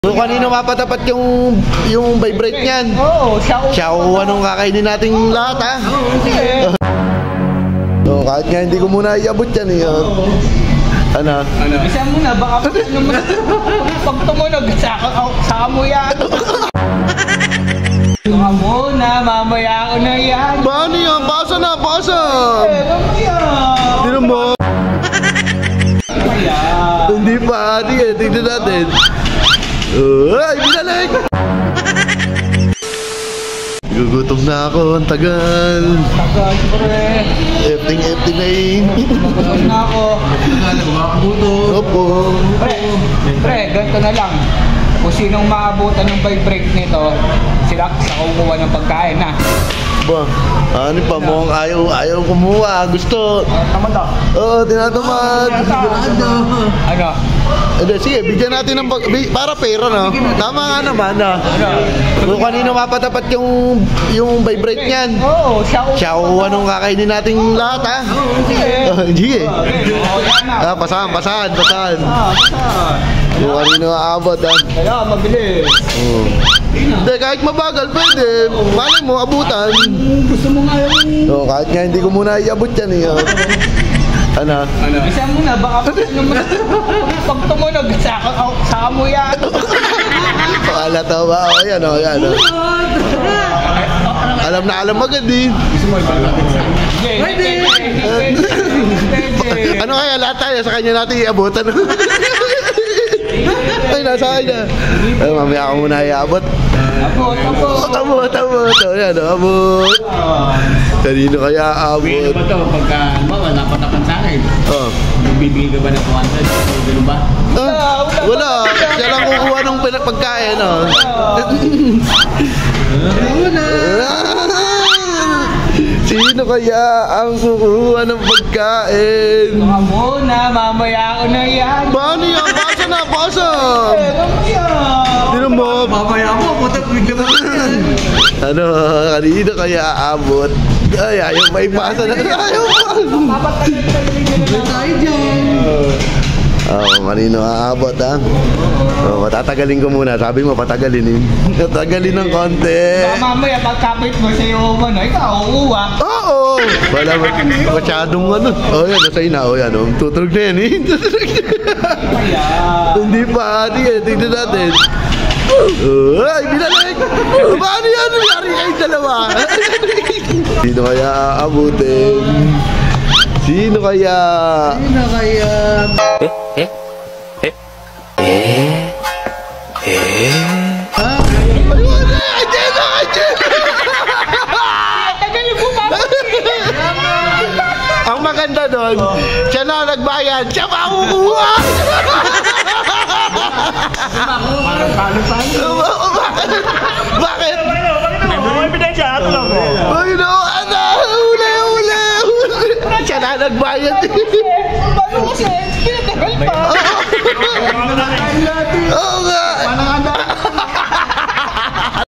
So kanino mapatapat yung vibrate niyan? Oo, Xiao, anong kakainin nating lahat ha? So kahit nga hindi ko muna iabot yan eh. Ano? Isa muna, baka pag tumunog, saka mo yan. Saka muna, mamaya ko na yan. Paano yan? Pasa na, pasa! Mamaya! Hindi mo. Mamaya! Hindi pa, sige, tignan natin. Ay, binalik! Gugutom na ako, ang tagal. Tagal, pre. Efting na eh. Gugutom na ako. Opo. Pre, ganito na lang. Kung sinong maabutan ng vibrate nito, sila sa kukuha ng pagkain na. Ba, ano pa mo ayaw kumuha, gusto. Tamad ah. Oo, tinatamad. Ano? Sige, bigyan natin ng para pera no. Tama nga naman na. So kanino mapatapat yung vibrate niyan? Oo, Xiao, anong kakainin nating lahat ha? Sige. Pasahan. So kanino aabot ha? Kaya mabilis. Hindi, kahit mabagal pwede. Malay mo, abutan. Gusto mo nga yung... So kahit nga hindi ko muna iabot yan eh. Ano? Isa muna, baka pag tumunog, saka mo yan. Pakala to ba? O yan o, yan o. Alam na alam agad eh. Pwede! Ano kaya lahat tayo sa kanya natin iabutan? Ay, nasa akin na. Ay, mamaya ako muna iabot. Abot. O yan o, abot. Kanino kaya abot? Pwede ba ito? Pagka wala pa tapan sa akin. Bibigay ka ba ng 200? Gano'n ba? Wala. Siya lang kukuha ng pagkain. Sino kaya ang kukuha ng pagkain? Saka muna, mamaya ko na yan. Paano yan? Pasa na, pasa! Mamaya! Sino mo? Mamaya mo, putak bigla mo yan. Ano, kanino kaya aabot? Ay, ayaw may pasa na. Ayaw pa! Tayo dyan. Kanino aabot ha? Patatagalin ko muna. Sabi mo, patagalin. Patagalin ng konti. Baka mamaya, pagkapit mo sa iyo, ikaw, uuwa. Oo! Wala masyadong ano. Yan, nasa ina. Yan, tuturog na yan eh. Hindi pa. Tignan natin. Ay, binalik! Paano yan? Nangyari kayong dalawa? Sino kaya aabutin? Sino kaya? Ang maganda doon, siya na nagbayad, siya makukuha! Bakit? May ebidensya, ito lang mo. Ay, no, ano? Uli! Siya na nagbayad. Paano kasi? Pinatagal pa. Oo nga.